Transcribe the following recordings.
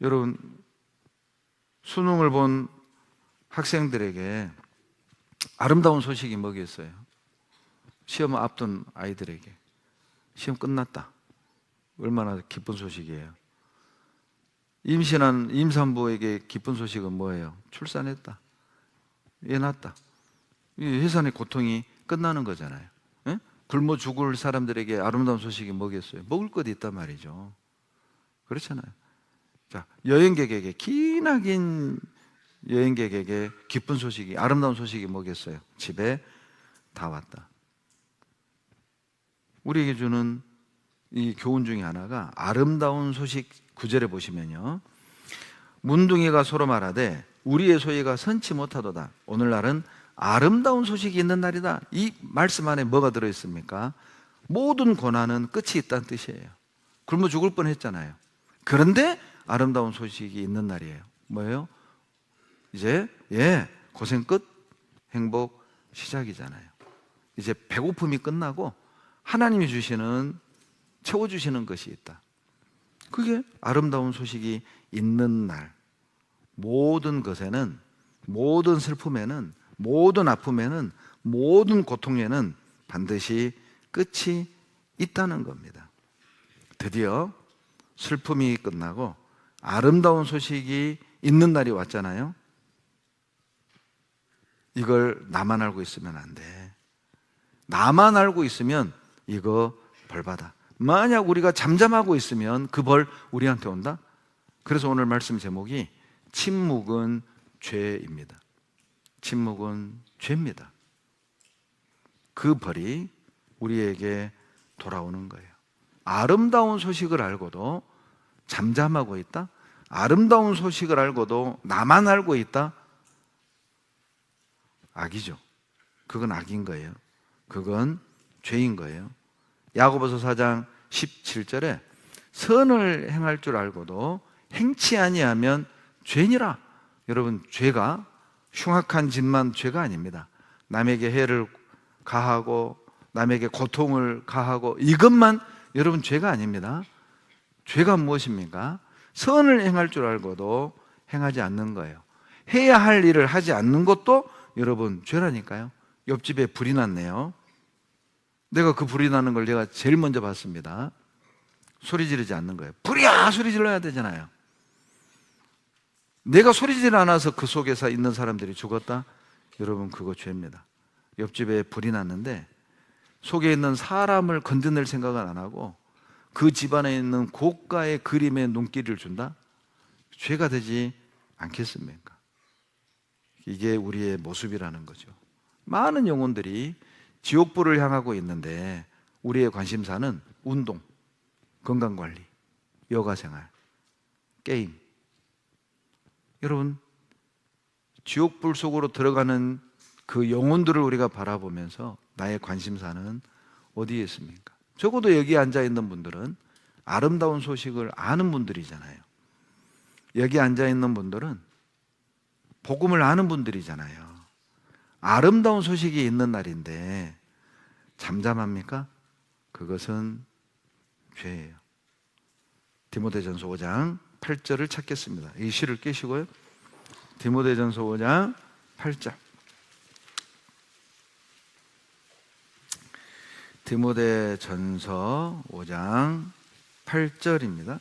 여러분, 수능을 본 학생들에게 아름다운 소식이 뭐겠어요? 시험 앞둔 아이들에게 시험 끝났다. 얼마나 기쁜 소식이에요. 임신한 임산부에게 기쁜 소식은 뭐예요? 출산했다. 애 낳았다. 이 해산의 고통이 끝나는 거잖아요. 예? 굶어 죽을 사람들에게 아름다운 소식이 뭐겠어요? 먹을 것이 있단 말이죠. 그렇잖아요. 자, 여행객에게, 기나긴 여행객에게 기쁜 소식이, 아름다운 소식이 뭐겠어요? 집에 다 왔다. 우리에게 주는 이 교훈 중에 하나가 아름다운 소식. 9절에 보시면요, 문둥이가 서로 말하되 우리의 소리가 선치 못하도다. 오늘날은 아름다운 소식이 있는 날이다. 이 말씀 안에 뭐가 들어있습니까? 모든 고난은 끝이 있다는 뜻이에요. 굶어 죽을 뻔했잖아요. 그런데 아름다운 소식이 있는 날이에요. 뭐예요? 이제 고생 끝, 행복 시작이잖아요. 이제 배고픔이 끝나고 하나님이 주시는, 채워주시는 것이 있다. 그게 아름다운 소식이 있는 날. 모든 것에는, 모든 슬픔에는, 모든 아픔에는, 모든 고통에는 반드시 끝이 있다는 겁니다. 드디어 슬픔이 끝나고 아름다운 소식이 있는 날이 왔잖아요. 이걸 나만 알고 있으면 안 돼. 나만 알고 있으면 이거 벌받아. 만약 우리가 잠잠하고 있으면 그 벌 우리한테 온다. 그래서 오늘 말씀 제목이 침묵은 죄입니다. 침묵은 죄입니다. 그 벌이 우리에게 돌아오는 거예요. 아름다운 소식을 알고도 잠잠하고 있다. 아름다운 소식을 알고도 나만 알고 있다. 악이죠. 그건 악인 거예요. 그건 죄인 거예요. 야고보서 4장 17절에 선을 행할 줄 알고도 행치 아니하면 죄니라. 여러분, 죄가 흉악한 짓만 죄가 아닙니다. 남에게 해를 가하고 남에게 고통을 가하고 이것만 여러분 죄가 아닙니다. 죄가 무엇입니까? 선을 행할 줄 알고도 행하지 않는 거예요. 해야 할 일을 하지 않는 것도 여러분 죄라니까요. 옆집에 불이 났네요. 내가 그 불이 나는 걸 내가 제일 먼저 봤습니다. 소리 지르지 않는 거예요. 불이야! 소리 질러야 되잖아요. 내가 소리 지르지 않아서 그 속에서 있는 사람들이 죽었다? 여러분, 그거 죄입니다. 옆집에 불이 났는데 속에 있는 사람을 건드릴 생각은 안 하고 그 집안에 있는 고가의 그림에 눈길을 준다? 죄가 되지 않겠습니까? 이게 우리의 모습이라는 거죠. 많은 영혼들이 지옥불을 향하고 있는데 우리의 관심사는 운동, 건강관리, 여가생활, 게임. 여러분, 지옥불 속으로 들어가는 그 영혼들을 우리가 바라보면서 나의 관심사는 어디에 있습니까? 적어도 여기 앉아있는 분들은 아름다운 소식을 아는 분들이잖아요. 여기 앉아있는 분들은 복음을 아는 분들이잖아요. 아름다운 소식이 있는 날인데 잠잠합니까? 그것은 죄예요. 디모데전서 5장 8절을 찾겠습니다. 이 시를 깨시고요. 디모데전서 5장 8절. 디모데전서 5장 8절입니다.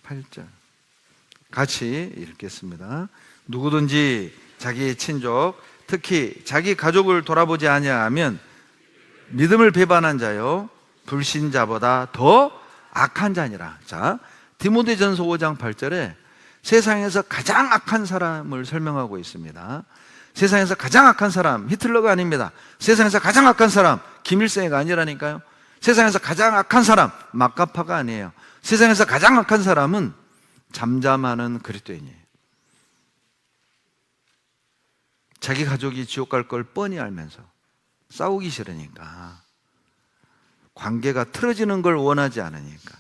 8절. 같이 읽겠습니다. 누구든지 자기 친족, 특히 자기 가족을 돌아보지 아니하면 믿음을 배반한 자요 불신자보다 더 악한 자니라. 자, 디모데전서 5장 8절에 세상에서 가장 악한 사람을 설명하고 있습니다. 세상에서 가장 악한 사람, 히틀러가 아닙니다. 세상에서 가장 악한 사람, 김일성이가 아니라니까요. 세상에서 가장 악한 사람, 마카파가 아니에요. 세상에서 가장 악한 사람은 잠잠하는 그리스도인이에요. 자기 가족이 지옥 갈 걸 뻔히 알면서 싸우기 싫으니까, 관계가 틀어지는 걸 원하지 않으니까,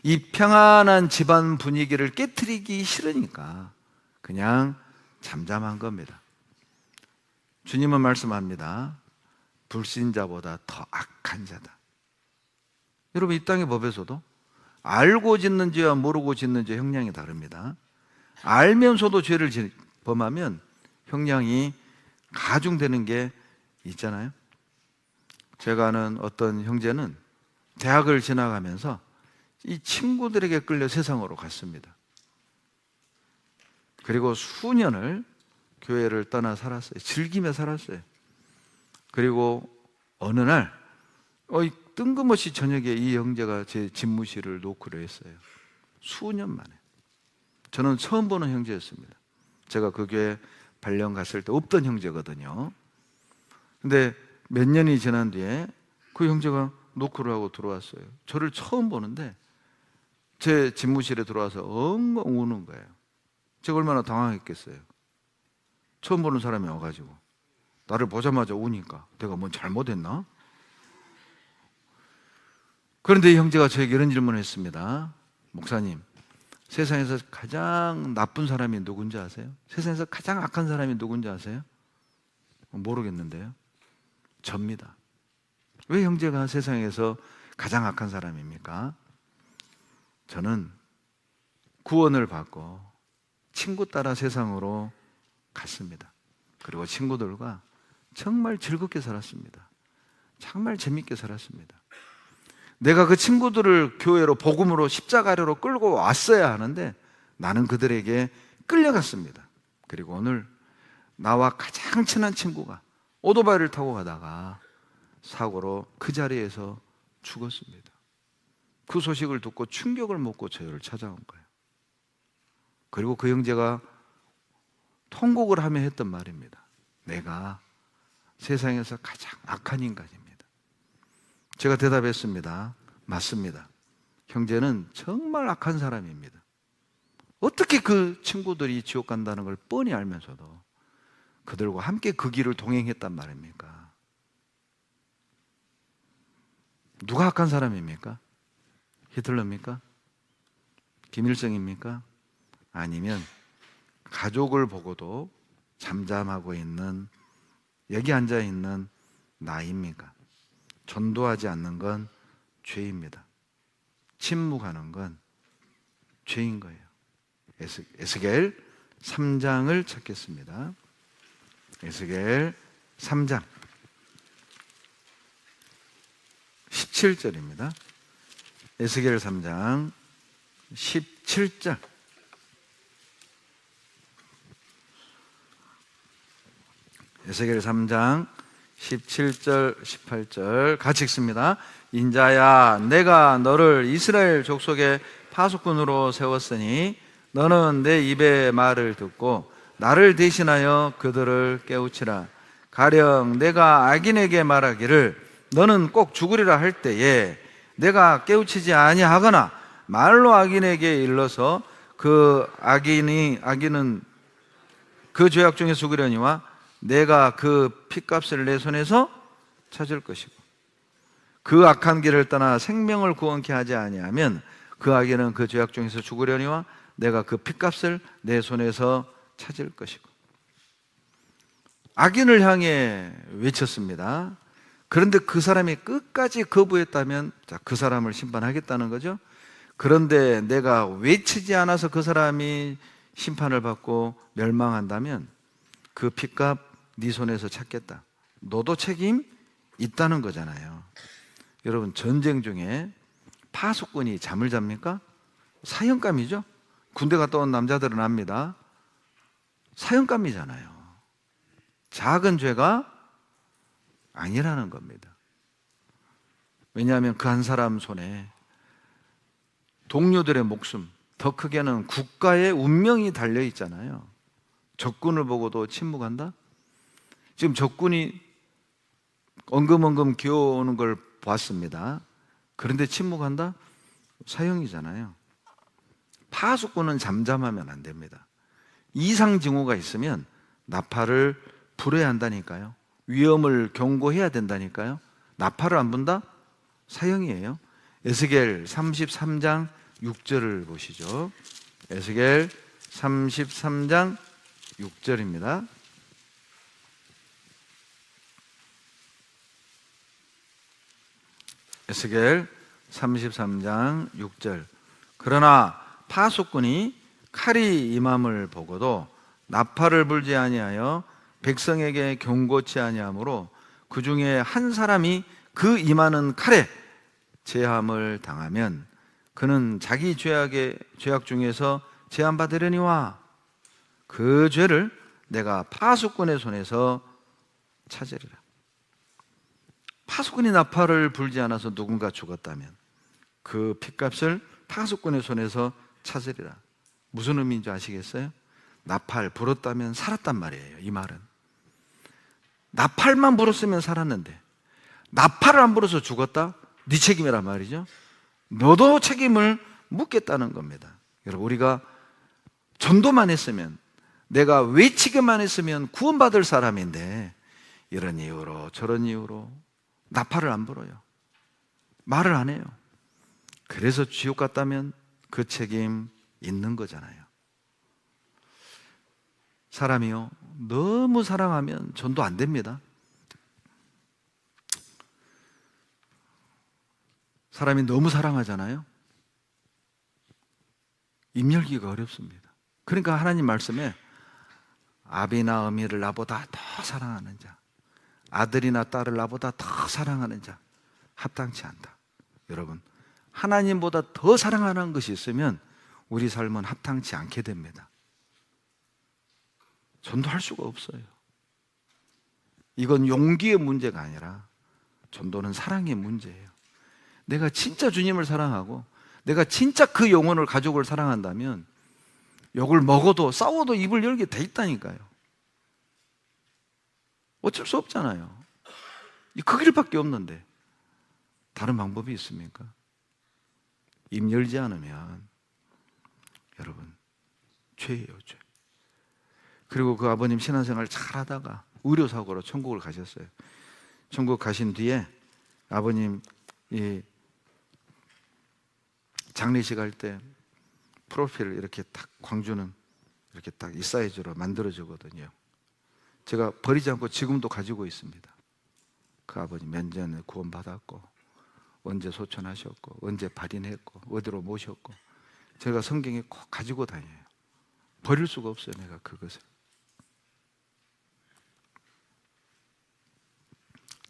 이 평안한 집안 분위기를 깨트리기 싫으니까 그냥 잠잠한 겁니다. 주님은 말씀합니다. 불신자보다 더 악한 자다. 여러분, 이 땅의 법에서도 알고 짓는 죄와 모르고 짓는 죄 형량이 다릅니다. 알면서도 죄를 범하면 형량이 가중되는 게 있잖아요. 제가 아는 어떤 형제는 대학을 지나가면서 이 친구들에게 끌려 세상으로 갔습니다. 그리고 수년을 교회를 떠나 살았어요. 즐기며 살았어요. 그리고 어느 날 뜬금없이 저녁에 이 형제가 제 집무실을 노크를 했어요. 수년 만에. 저는 처음 보는 형제였습니다. 제가 그 교회 발령 갔을 때 없던 형제거든요. 근데 몇 년이 지난 뒤에 그 형제가 노크를 하고 들어왔어요. 저를 처음 보는데 제 집무실에 들어와서 엉엉 우는 거예요. 제가 얼마나 당황했겠어요. 처음 보는 사람이 와가지고 나를 보자마자 우니까 내가 뭔 잘못했나? 그런데 이 형제가 저에게 이런 질문을 했습니다. 목사님, 세상에서 가장 나쁜 사람이 누군지 아세요? 세상에서 가장 악한 사람이 누군지 아세요? 모르겠는데요. 접니다. 왜 형제가 세상에서 가장 악한 사람입니까? 저는 구원을 받고 친구 따라 세상으로 갔습니다. 그리고 친구들과 정말 즐겁게 살았습니다. 정말 재밌게 살았습니다. 내가 그 친구들을 교회로 복음으로 십자가로 끌고 왔어야 하는데 나는 그들에게 끌려갔습니다. 그리고 오늘 나와 가장 친한 친구가 오토바이를 타고 가다가 사고로 그 자리에서 죽었습니다. 그 소식을 듣고 충격을 먹고 저를 찾아온 거예요. 그리고 그 형제가 통곡을 하며 했던 말입니다. 내가 세상에서 가장 악한 인간입니다. 제가 대답했습니다. 맞습니다. 형제는 정말 악한 사람입니다. 어떻게 그 친구들이 지옥 간다는 걸 뻔히 알면서도 그들과 함께 그 길을 동행했단 말입니까? 누가 악한 사람입니까? 히틀러입니까? 김일성입니까? 아니면 가족을 보고도 잠잠하고 있는, 여기 앉아 있는 나입니까? 전도하지 않는 건 죄입니다. 침묵하는 건 죄인 거예요. 에스겔 3장을 찾겠습니다. 에스겔 3장 17절입니다. 에스겔 3장 17절. 에스겔 3장 17절 18절 같이 읽습니다. 인자야, 내가 너를 이스라엘 족속의 파수꾼으로 세웠으니 너는 내 입의 말을 듣고 나를 대신하여 그들을 깨우치라. 가령 내가 악인에게 말하기를 너는 꼭 죽으리라 할 때에 내가 깨우치지 아니하거나 말로 악인에게 일러서 그 악인은 그 죄악 중에 죽으려니와 내가 그 핏값을 내 손에서 찾을 것이고 그 악한 길을 떠나 생명을 구원케 하지 아니하면 그 악인은 그 죄악 중에서 죽으려니와 내가 그 핏값을 내 손에서 찾을 것이고. 악인을 향해 외쳤습니다. 그런데 그 사람이 끝까지 거부했다면 그 사람을 심판하겠다는 거죠. 그런데 내가 외치지 않아서 그 사람이 심판을 받고 멸망한다면 그 핏값 네 손에서 찾겠다. 너도 책임 있다는 거잖아요. 여러분, 전쟁 중에 파수꾼이 잠을 잡니까? 사형감이죠. 군대 갔다 온 남자들은 압니다. 사형감이잖아요. 작은 죄가 아니라는 겁니다. 왜냐하면 그 한 사람 손에 동료들의 목숨, 더 크게는 국가의 운명이 달려 있잖아요. 적군을 보고도 침묵한다? 지금 적군이 엉금엉금 기어오는 걸 봤습니다. 그런데 침묵한다? 사형이잖아요. 파수꾼은 잠잠하면 안 됩니다. 이상 징후가 있으면 나팔을 불어야 한다니까요. 위험을 경고해야 된다니까요. 나팔을 안 분다? 사형이에요. 에스겔 33장 6절을 보시죠. 에스겔 33장 6절입니다. 에스겔 33장 6절 그러나 파수꾼이 칼이 임함을 보고도 나팔을 불지 아니하여 백성에게 경고치 아니하므로 그 중에 한 사람이 그 임하는 칼에 제함을 당하면 그는 자기 죄악 중에서 제한받으려니와 그 죄를 내가 파수꾼의 손에서 찾으리라. 파수꾼이 나팔을 불지 않아서 누군가 죽었다면 그 핏값을 파수꾼의 손에서 찾으리라. 무슨 의미인지 아시겠어요? 나팔 불었다면 살았단 말이에요. 이 말은 나팔만 불었으면 살았는데 나팔을 안 불어서 죽었다? 네 책임이란 말이죠. 너도 책임을 묻겠다는 겁니다. 여러분, 우리가 전도만 했으면, 내가 외치기만 했으면 구원받을 사람인데 이런 이유로 저런 이유로 나팔을 안 불어요. 말을 안 해요. 그래서 지옥 갔다면 그 책임 있는 거잖아요. 사람이요, 너무 사랑하면 전도 안 됩니다. 사람이 너무 사랑하잖아요. 입 열기가 어렵습니다. 그러니까 하나님 말씀에 아비나 어미를 나보다 더 사랑하는 자, 아들이나 딸을 나보다 더 사랑하는 자 합당치 않다. 여러분, 하나님보다 더 사랑하는 것이 있으면 우리 삶은 합당치 않게 됩니다. 전도할 수가 없어요. 이건 용기의 문제가 아니라 전도는 사랑의 문제예요. 내가 진짜 주님을 사랑하고 내가 진짜 그 영혼을, 가족을 사랑한다면 욕을 먹어도 싸워도 입을 열게 돼 있다니까요. 어쩔 수 없잖아요. 그 길밖에 없는데 다른 방법이 있습니까? 입 열지 않으면 여러분 죄예요, 죄. 그리고 그 아버님 신앙생활 잘 하다가 의료사고로 천국을 가셨어요. 천국 가신 뒤에 아버님 이 장례식 할 때 프로필 이렇게 딱 광주는 이렇게 딱 이 사이즈로 만들어주거든요. 제가 버리지 않고 지금도 가지고 있습니다. 그 아버님 몇 년에 구원받았고 언제 소천하셨고 언제 발인했고 어디로 모셨고 제가 성경에 꼭 가지고 다녀요. 버릴 수가 없어요, 내가 그것을.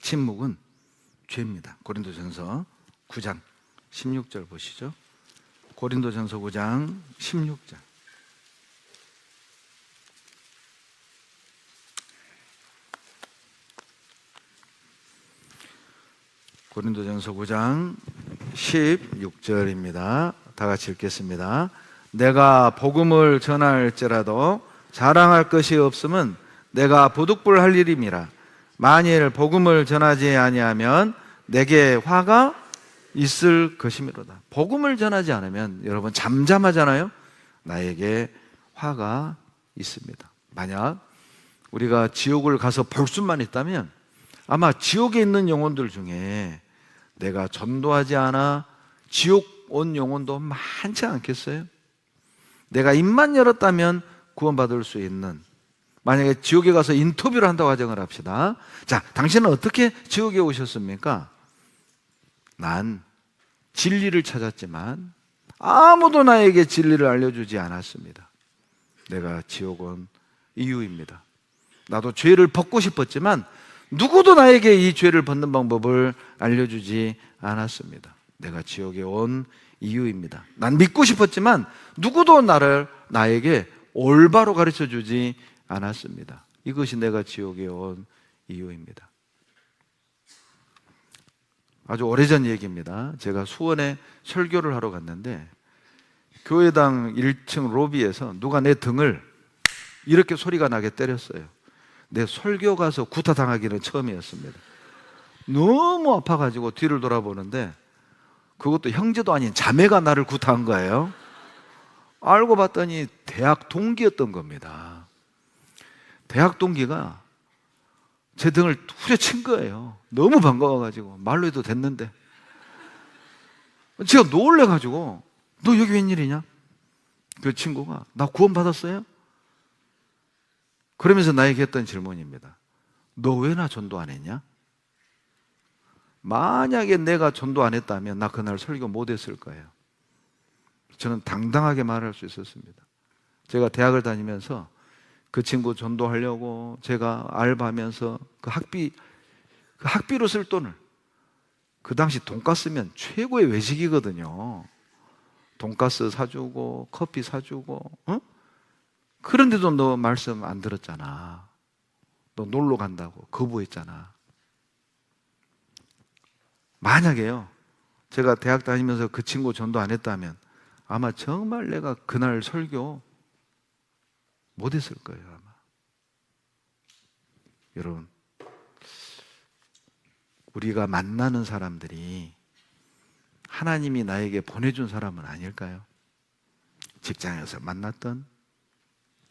침묵은 죄입니다. 고린도전서 9장 16절 보시죠. 고린도전서 9장 16절. 고린도전서 9장 16절입니다. 다 같이 읽겠습니다. 내가 복음을 전할지라도 자랑할 것이 없음은 내가 부득불할 일임이라. 만일 복음을 전하지 아니하면 내게 화가 있을 것이미로다. 복음을 전하지 않으면 여러분 잠잠하잖아요. 나에게 화가 있습니다. 만약 우리가 지옥을 가서 볼 수만 있다면 아마 지옥에 있는 영혼들 중에 내가 전도하지 않아 지옥 온 영혼도 많지 않겠어요? 내가 입만 열었다면 구원받을 수 있는, 만약에 지옥에 가서 인터뷰를 한다고 가정을 합시다. 자, 당신은 어떻게 지옥에 오셨습니까? 난 진리를 찾았지만 아무도 나에게 진리를 알려주지 않았습니다. 내가 지옥 온 이유입니다. 나도 죄를 벗고 싶었지만 누구도 나에게 이 죄를 벗는 방법을 알려주지 않았습니다. 내가 지옥에 온 이유입니다. 난 믿고 싶었지만 누구도 나에게 올바로 가르쳐주지 않았습니다. 이것이 내가 지옥에 온 이유입니다. 아주 오래전 얘기입니다. 제가 수원에 설교를 하러 갔는데 교회당 1층 로비에서 누가 내 등을 이렇게 소리가 나게 때렸어요. 내 설교 가서 구타당하기는 처음이었습니다. 너무 아파가지고 뒤를 돌아보는데 그것도 형제도 아닌 자매가 나를 구타한 거예요. 알고 봤더니 대학 동기였던 겁니다. 대학 동기가 제 등을 후려친 거예요. 너무 반가워가지고 말로 해도 됐는데 제가 놀래가지고 너 여기 웬일이냐? 그 친구가 나 구원받았어요? 그러면서 나에게 했던 질문입니다. 너 왜 나 전도 안 했냐? 만약에 내가 전도 안 했다면 나 그날 설교 못 했을 거예요. 저는 당당하게 말할 수 있었습니다. 제가 대학을 다니면서 그 친구 전도하려고 제가 알바하면서 그 학비로 쓸 돈을, 그 당시 돈가스면 최고의 외식이거든요. 돈가스 사주고 커피 사주고, 그런데도 너 말씀 안 들었잖아. 너 놀러 간다고 거부했잖아. 만약에요, 제가 대학 다니면서 그 친구 전도 안 했다면 아마 정말 내가 그날 설교 못했을 거예요, 아마. 여러분, 우리가 만나는 사람들이 하나님이 나에게 보내준 사람은 아닐까요? 직장에서 만났던,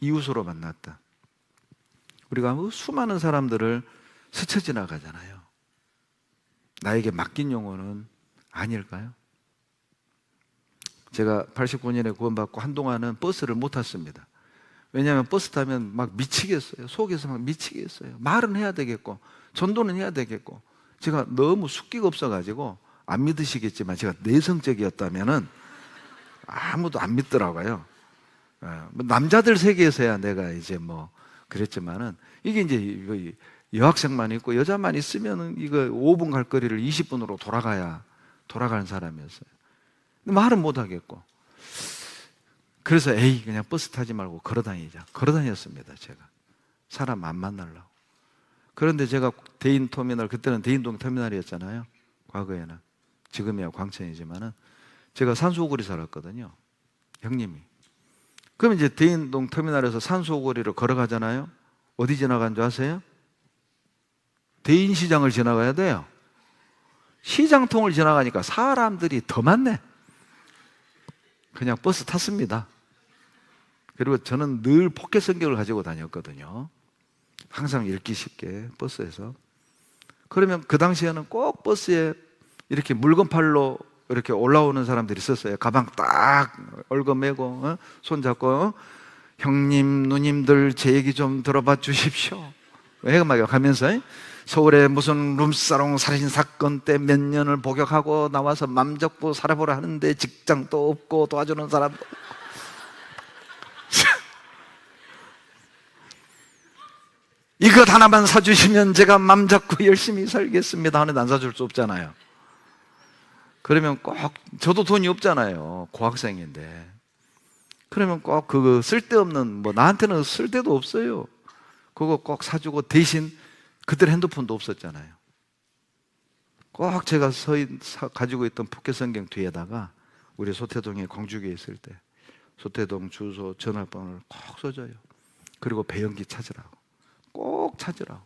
이웃으로 만났던, 우리가 수많은 사람들을 스쳐 지나가잖아요. 나에게 맡긴 영혼은 아닐까요? 제가 89년에 구원받고 한동안은 버스를 못 탔습니다. 왜냐하면 버스 타면 막 미치겠어요. 속에서 막 미치겠어요. 말은 해야 되겠고 전도는 해야 되겠고, 제가 너무 숫기가 없어가지고, 안 믿으시겠지만 제가 내성적이었다면은 아무도 안 믿더라고요. 남자들 세계에서야 내가 이제 뭐 그랬지만은, 이게 이제 여학생만 있고 여자만 있으면은 이거 5분 갈 거리를 20분으로 돌아가는 사람이었어요. 근데 말은 못 하겠고, 그래서 에이 그냥 버스 타지 말고 걸어 다녔습니다. 제가 사람 안 만나려고. 그런데 제가 대인터미널, 그때는 대인동 터미널이었잖아요, 과거에는. 지금이야 광천이지만은. 제가 산소고리 살았거든요, 형님이. 그럼 이제 대인동 터미널에서 산소고리로 걸어가잖아요. 어디 지나간 줄 아세요? 대인시장을 지나가야 돼요. 시장통을 지나가니까 사람들이 더 많네. 그냥 버스 탔습니다. 그리고 저는 늘 포켓 성경을 가지고 다녔거든요. 항상 읽기 쉽게 버스에서. 그러면 그 당시에는 꼭 버스에 이렇게 물건 팔러 이렇게 올라오는 사람들이 있었어요. 가방 딱 얽어매고 손 잡고, 형님 누님들 제 얘기 좀 들어봐 주십시오. 막 가면서 서울에 무슨 룸사롱 살인 사건 때 몇 년을 복역하고 나와서 맘 잡고 살아보라 하는데 직장도 없고 도와주는 사람도 없고. 이것 하나만 사주시면 제가 맘 잡고 열심히 살겠습니다 하는데 안 사줄 수 없잖아요. 그러면 꼭, 저도 돈이 없잖아요, 고학생인데. 그러면 꼭 그거 쓸데없는, 뭐 나한테는 쓸데도 없어요, 그거 꼭 사주고, 대신 그때 핸드폰도 없었잖아요. 꼭 제가 가지고 있던 포켓 성경 뒤에다가 우리 소태동에 광주교에 있을 때 소태동 주소 전화번호를 꼭 써줘요. 그리고 배연기 찾으라고, 꼭 찾으라고.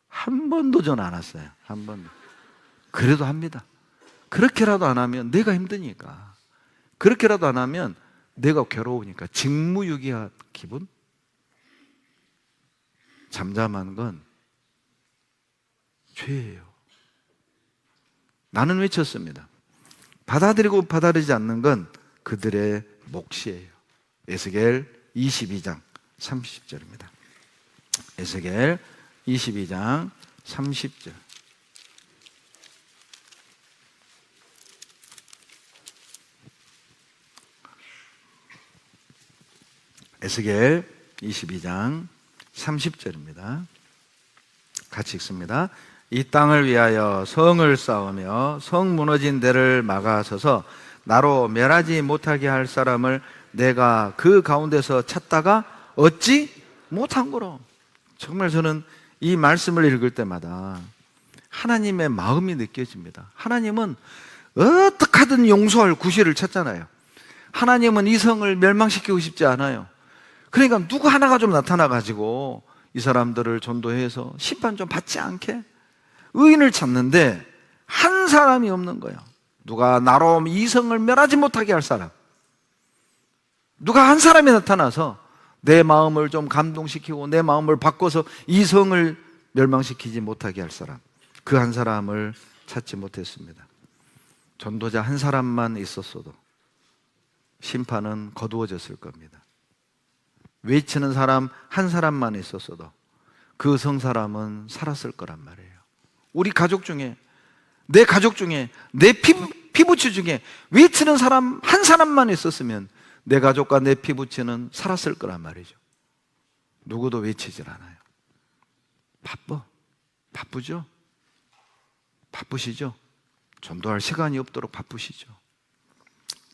한 번도 전화 안 왔어요, 한 번도. 그래도 합니다. 그렇게라도 안 하면 내가 힘드니까, 그렇게라도 안 하면 내가 괴로우니까. 직무유기한 기분? 잠잠한 건 죄예요. 나는 외쳤습니다. 받아들이고 받아들이지 않는 건 그들의 몫이에요. 에스겔 22장 30절입니다. 에스겔 22장 30절. 에스겔 22장 30절입니다. 같이 읽습니다. 이 땅을 위하여 성을 쌓으며 성 무너진 데를 막아서서 나로 멸하지 못하게 할 사람을 내가 그 가운데서 찾다가 얻지 못한 거로. 정말 저는 이 말씀을 읽을 때마다 하나님의 마음이 느껴집니다. 하나님은 어떻게 하든 용서할 구실을 찾잖아요. 하나님은 이 성을 멸망시키고 싶지 않아요. 그러니까 누구 하나가 좀 나타나가지고 이 사람들을 전도해서 심판 좀 받지 않게 의인을 찾는데 한 사람이 없는 거예요. 누가 나로 이 성을 멸하지 못하게 할 사람, 누가 한 사람이 나타나서 내 마음을 좀 감동시키고 내 마음을 바꿔서 이 성을 멸망시키지 못하게 할 사람, 그 한 사람을 찾지 못했습니다. 전도자 한 사람만 있었어도 심판은 거두어졌을 겁니다. 외치는 사람 한 사람만 있었어도 그 성사람은 살았을 거란 말이에요. 우리 가족 중에, 내 가족 중에, 내 피부치 중에 외치는 사람 한 사람만 있었으면 내 가족과 내 피부치는 살았을 거란 말이죠. 누구도 외치질 않아요. 바쁘죠? 바쁘시죠? 전도할 시간이 없도록 바쁘시죠?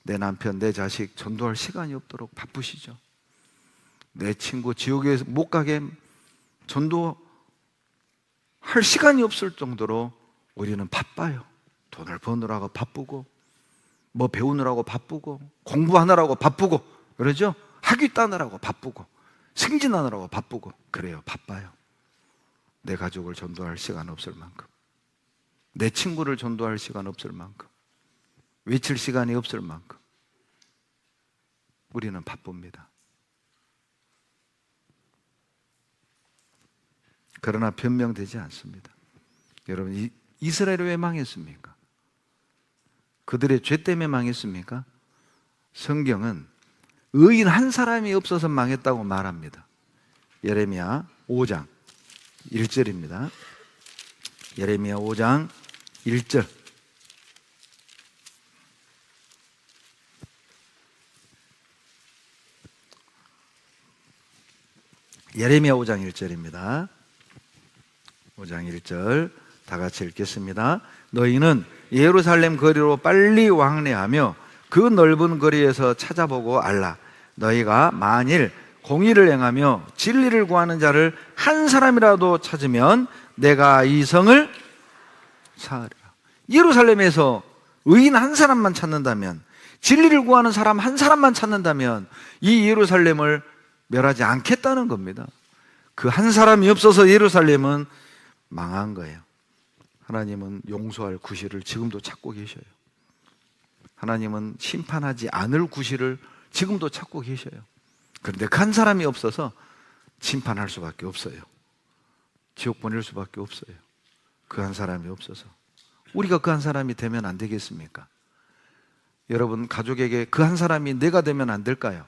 내 남편, 내 자식 전도할 시간이 없도록 바쁘시죠? 내 친구 지옥에 못 가게 전도할 시간이 없을 정도로 우리는 바빠요. 돈을 버느라고 바쁘고, 뭐 배우느라고 바쁘고, 공부하느라고 바쁘고, 그러죠? 학위 따느라고 바쁘고, 승진하느라고 바쁘고, 그래요. 바빠요. 내 가족을 전도할 시간 없을 만큼, 내 친구를 전도할 시간 없을 만큼, 외칠 시간이 없을 만큼 우리는 바쁩니다. 그러나 변명되지 않습니다. 여러분, 이스라엘이 왜 망했습니까? 그들의 죄 때문에 망했습니까? 성경은 의인 한 사람이 없어서 망했다고 말합니다. 예레미야 5장 1절입니다. 예레미야 5장 1절. 예레미야 5장 1절입니다. 5장 1절 다 같이 읽겠습니다. 너희는 예루살렘 거리로 빨리 왕래하며 그 넓은 거리에서 찾아보고 알라. 너희가 만일 공의를 행하며 진리를 구하는 자를 한 사람이라도 찾으면 내가 이 성을 사하리라. 예루살렘에서 의인 한 사람만 찾는다면, 진리를 구하는 사람 한 사람만 찾는다면 이 예루살렘을 멸하지 않겠다는 겁니다. 그 한 사람이 없어서 예루살렘은 망한 거예요. 하나님은 용서할 구실을 지금도 찾고 계셔요. 하나님은 심판하지 않을 구실을 지금도 찾고 계셔요. 그런데 그 한 사람이 없어서 심판할 수밖에 없어요. 지옥 보낼 수밖에 없어요. 그 한 사람이 없어서. 우리가 그 한 사람이 되면 안 되겠습니까? 여러분, 가족에게 그 한 사람이 내가 되면 안 될까요?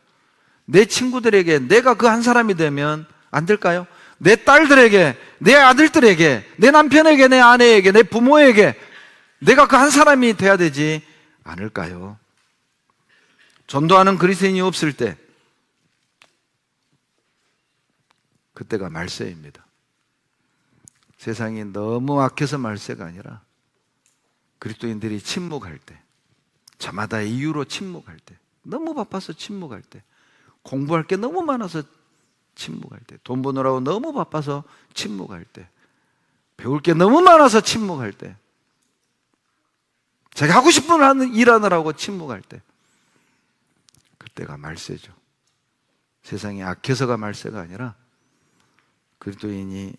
내 친구들에게 내가 그 한 사람이 되면 안 될까요? 내 딸들에게, 내 아들들에게, 내 남편에게, 내 아내에게, 내 부모에게 내가 그 한 사람이 돼야 되지 않을까요? 전도하는 그리스도인이 없을 때, 그때가 말세입니다. 세상이 너무 악해서 말세가 아니라 그리스도인들이 침묵할 때, 저마다의 이유로 침묵할 때, 너무 바빠서 침묵할 때, 공부할 게 너무 많아서 침묵할 때, 돈 버느라고 너무 바빠서 침묵할 때, 배울 게 너무 많아서 침묵할 때, 자기 하고 싶은 일 하느라고 침묵할 때, 그때가 말세죠. 세상이 악해서가 말세가 아니라 그리스도인이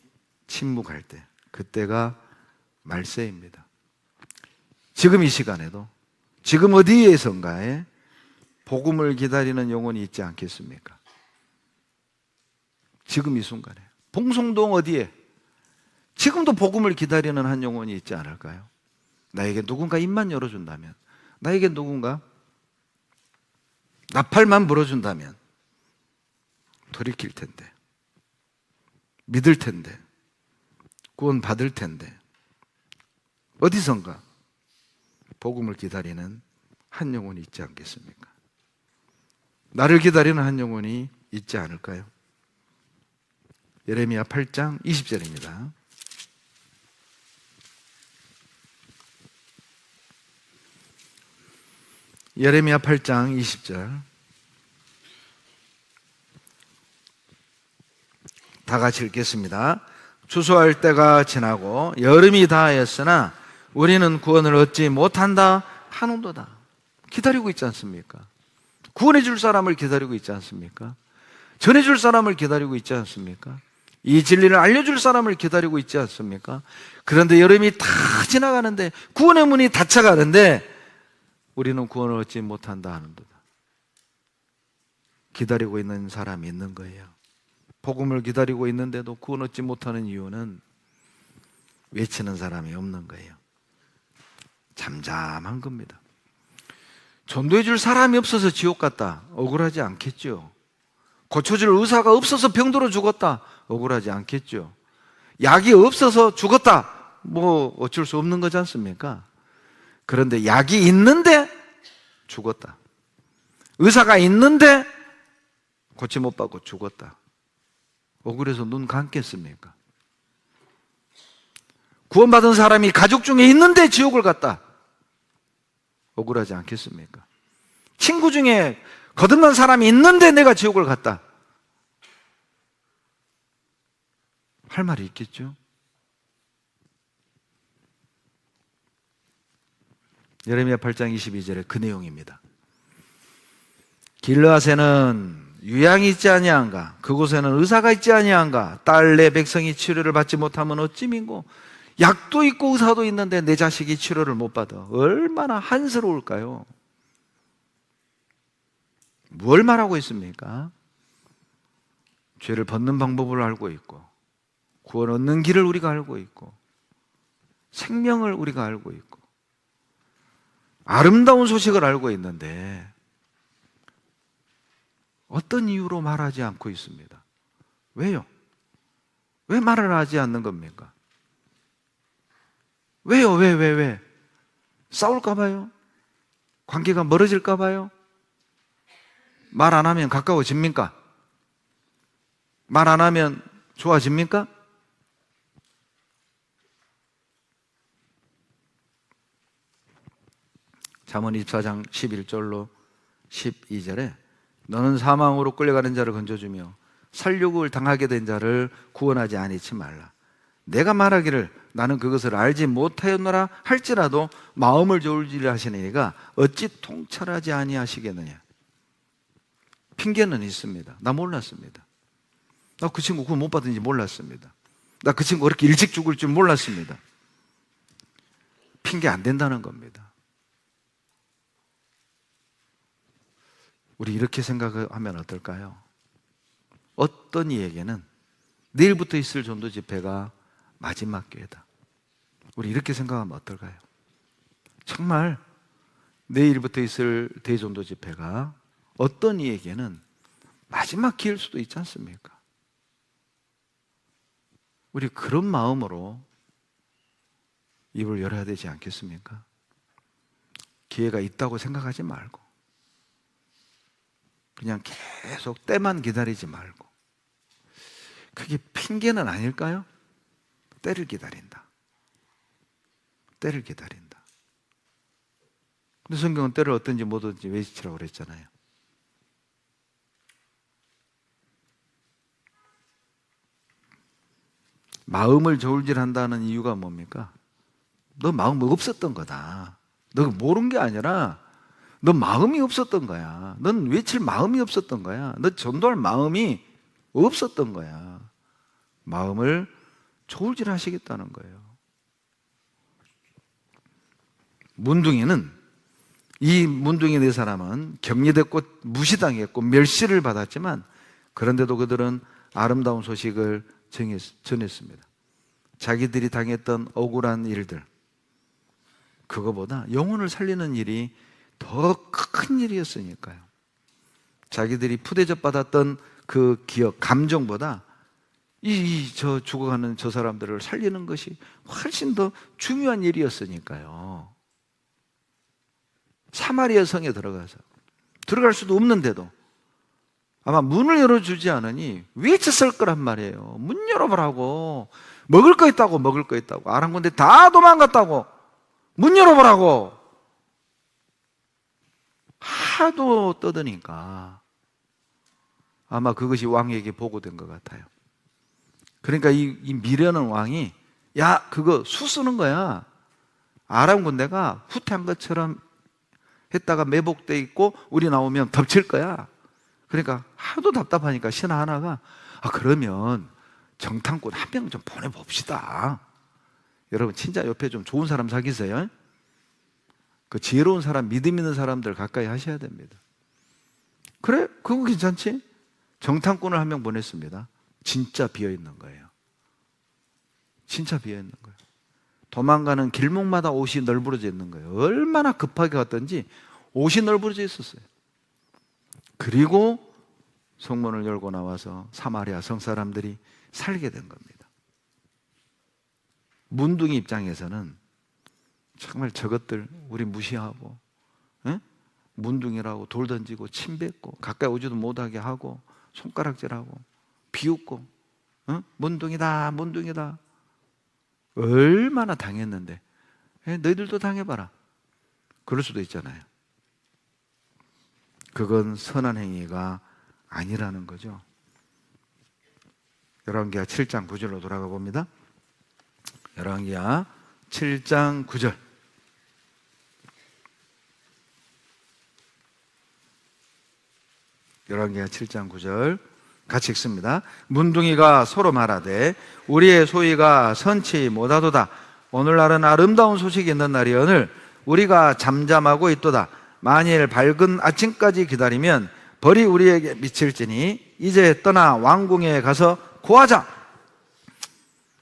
침묵할 때, 그때가 말세입니다. 지금 이 시간에도, 지금 어디에선가에 복음을 기다리는 영혼이 있지 않겠습니까? 지금 이 순간에 봉송동 어디에 지금도 복음을 기다리는 한 영혼이 있지 않을까요? 나에게 누군가 입만 열어준다면, 나에게 누군가 나팔만 불어준다면 돌이킬 텐데, 믿을 텐데, 구원 받을 텐데, 어디선가 복음을 기다리는 한 영혼이 있지 않겠습니까? 나를 기다리는 한 영혼이 있지 않을까요? 예레미야 8장 20절입니다. 예레미야 8장 20절 다 같이 읽겠습니다. 추수할 때가 지나고 여름이 다하였으나 우리는 구원을 얻지 못한다 하는도다. 기다리고 있지 않습니까? 구원해 줄 사람을 기다리고 있지 않습니까? 전해 줄 사람을 기다리고 있지 않습니까? 이 진리를 알려줄 사람을 기다리고 있지 않습니까? 그런데 여름이 다 지나가는데, 구원의 문이 닫혀가는데 우리는 구원을 얻지 못한다 하는도다. 기다리고 있는 사람이 있는 거예요. 복음을 기다리고 있는데도 구원 얻지 못하는 이유는 외치는 사람이 없는 거예요. 잠잠한 겁니다. 전도해 줄 사람이 없어서 지옥 갔다, 억울하지 않겠죠? 고쳐줄 의사가 없어서 병들어 죽었다, 억울하지 않겠죠? 약이 없어서 죽었다, 뭐 어쩔 수 없는 거지 않습니까? 그런데 약이 있는데 죽었다. 의사가 있는데 고침 못 받고 죽었다. 억울해서 눈 감겠습니까? 구원받은 사람이 가족 중에 있는데 지옥을 갔다. 억울하지 않겠습니까? 친구 중에 거듭난 사람이 있는데 내가 지옥을 갔다. 할 말이 있겠죠? 예레미야 8장 22절에 그 내용입니다. 길르앗에는 유양이 있지 아니한가? 그곳에는 의사가 있지 아니한가? 딸 내 백성이 치료를 받지 못하면 어찌 민고? 약도 있고 의사도 있는데 내 자식이 치료를 못 받아. 얼마나 한스러울까요? 뭘 말하고 있습니까? 죄를 벗는 방법을 알고 있고, 구원 얻는 길을 우리가 알고 있고, 생명을 우리가 알고 있고, 아름다운 소식을 알고 있는데 어떤 이유로 말하지 않고 있습니다. 왜요? 왜 말을 하지 않는 겁니까? 왜요? 왜? 싸울까 봐요? 관계가 멀어질까 봐요? 말 안 하면 가까워집니까? 말 안 하면 좋아집니까? 잠언 24장 11절로 12절에 너는 사망으로 끌려가는 자를 건져주며 살육을 당하게 된 자를 구원하지 아니치 말라. 내가 말하기를 나는 그것을 알지 못하였노라 할지라도 마음을 저울질라 하시는 이가 어찌 통찰하지 아니하시겠느냐. 핑계는 있습니다. 나 몰랐습니다. 나 그 친구 구원 못 받은지 몰랐습니다. 나 그 친구 그렇게 일찍 죽을 줄 몰랐습니다. 핑계 안 된다는 겁니다. 우리 이렇게 생각하면 어떨까요? 어떤 이에게는 내일부터 있을 전도 집회가 마지막 기회다. 우리 이렇게 생각하면 어떨까요? 정말 내일부터 있을 대전도 집회가 어떤 이에게는 마지막 기회일 수도 있지 않습니까? 우리 그런 마음으로 입을 열어야 되지 않겠습니까? 기회가 있다고 생각하지 말고 그냥 계속 때만 기다리지 말고, 그게 핑계는 아닐까요? 때를 기다린다. 때를 기다린다. 근데 성경은 때를 어떤지 뭐든지 외치라고 그랬잖아요. 마음을 저울질한다는 이유가 뭡니까? 너 마음 없었던 거다. 너 모르는 게 아니라 너 마음이 없었던 거야. 넌 외칠 마음이 없었던 거야. 너 전도할 마음이 없었던 거야. 마음을 저울질 하시겠다는 거예요. 문둥이는, 이 문둥이 네 사람은 격리됐고 무시당했고 멸시를 받았지만 그런데도 그들은 아름다운 소식을 전했습니다. 자기들이 당했던 억울한 일들, 그거보다 영혼을 살리는 일이 더 큰 일이었으니까요. 자기들이 푸대접 받았던 그 기억, 감정보다 저 죽어가는 저 사람들을 살리는 것이 훨씬 더 중요한 일이었으니까요. 사마리아 성에 들어갈 수도 없는데도 아마 문을 열어주지 않으니 외쳤을 거란 말이에요. 문 열어보라고. 먹을 거 있다고, 먹을 거 있다고. 아랑곳에 다 도망갔다고. 문 열어보라고. 하도 떠드니까 아마 그것이 왕에게 보고된 것 같아요. 그러니까 이 미련한 왕이, 야, 그거 수 쓰는 거야. 아람 군대가 후퇴한 것처럼 했다가 매복돼 있고 우리 나오면 덮칠 거야. 그러니까 하도 답답하니까 신하 하나가, 그러면 정탐꾼 한 명 좀 보내봅시다. 여러분 진짜 옆에 좀 좋은 사람 사귀세요. 그 지혜로운 사람, 믿음 있는 사람들 가까이 하셔야 됩니다. 그래? 그거 괜찮지? 정탐꾼을 한 명 보냈습니다. 진짜 비어있는 거예요. 진짜 비어있는 거예요. 도망가는 길목마다 옷이 널브러져 있는 거예요. 얼마나 급하게 갔던지 옷이 널브러져 있었어요. 그리고 성문을 열고 나와서 사마리아 성 사람들이 살게 된 겁니다. 문둥이 입장에서는 정말 저것들 우리 무시하고, 에? 문둥이라고 돌 던지고 침 뱉고 가까이 오지도 못하게 하고 손가락질하고 비웃고, 문둥이다 문둥이다. 얼마나 당했는데, 너희들도 당해봐라. 그럴 수도 있잖아요. 그건 선한 행위가 아니라는 거죠. 열왕기하 7장 9절로 돌아가 봅니다. 열왕기하 7장 9절. 열왕기하 7장 9절 같이 읽습니다. 문둥이가 서로 말하되 우리의 소위가 선치 못하도다. 오늘날은 아름다운 소식이 있는 날이오늘 우리가 잠잠하고 있도다. 만일 밝은 아침까지 기다리면 벌이 우리에게 미칠지니 이제 떠나 왕궁에 가서 고하자.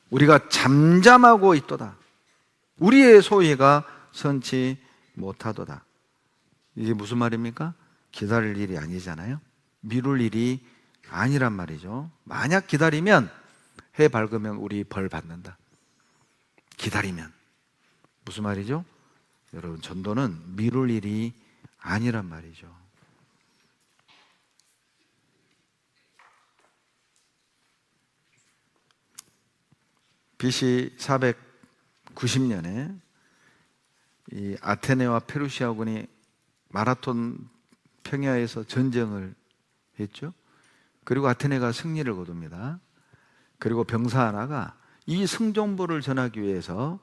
우리가 잠잠하고 있도다. 우리의 소위가 선치 못하도다. 이게 무슨 말입니까? 기다릴 일이 아니잖아요. 미룰 일이 아니란 말이죠. 만약 기다리면, 해 밝으면 우리 벌 받는다. 기다리면. 무슨 말이죠? 여러분, 전도는 미룰 일이 아니란 말이죠. BC 490년에 이 아테네와 페르시아군이 마라톤 평야에서 전쟁을 했죠. 그리고 아테네가 승리를 거둡니다. 그리고 병사 하나가 이 승정보를 전하기 위해서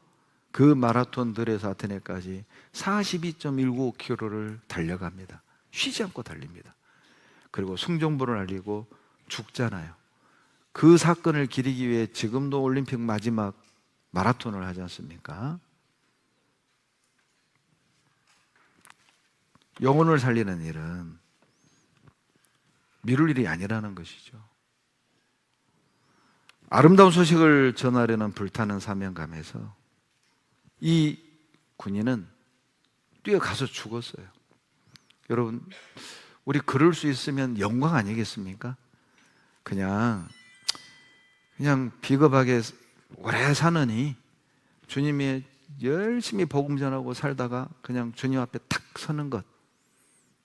그 마라톤 들에서 아테네까지 42.195km를 달려갑니다. 쉬지 않고 달립니다. 그리고 승정보를 알리고 죽잖아요. 그 사건을 기리기 위해 지금도 올림픽 마지막 마라톤을 하지 않습니까? 영혼을 살리는 일은 미룰 일이 아니라는 것이죠. 아름다운 소식을 전하려는 불타는 사명감에서 이 군인은 뛰어가서 죽었어요. 여러분, 우리 그럴 수 있으면 영광 아니겠습니까? 그냥 비겁하게 오래 사느니 주님이 열심히 복음 전하고 살다가 그냥 주님 앞에 탁 서는 것,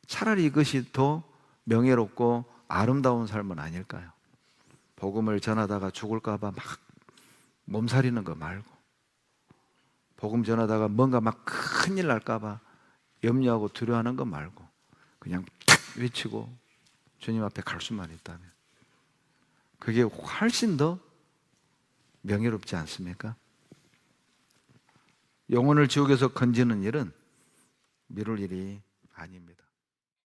차라리 이것이 더 명예롭고 아름다운 삶은 아닐까요? 복음을 전하다가 죽을까 봐 막 몸살이는 거 말고, 복음 전하다가 뭔가 막 큰일 날까 봐 염려하고 두려워하는 거 말고 그냥 탁 외치고 주님 앞에 갈 수만 있다면 그게 훨씬 더 명예롭지 않습니까? 영혼을 지옥에서 건지는 일은 미룰 일이 아닙니다.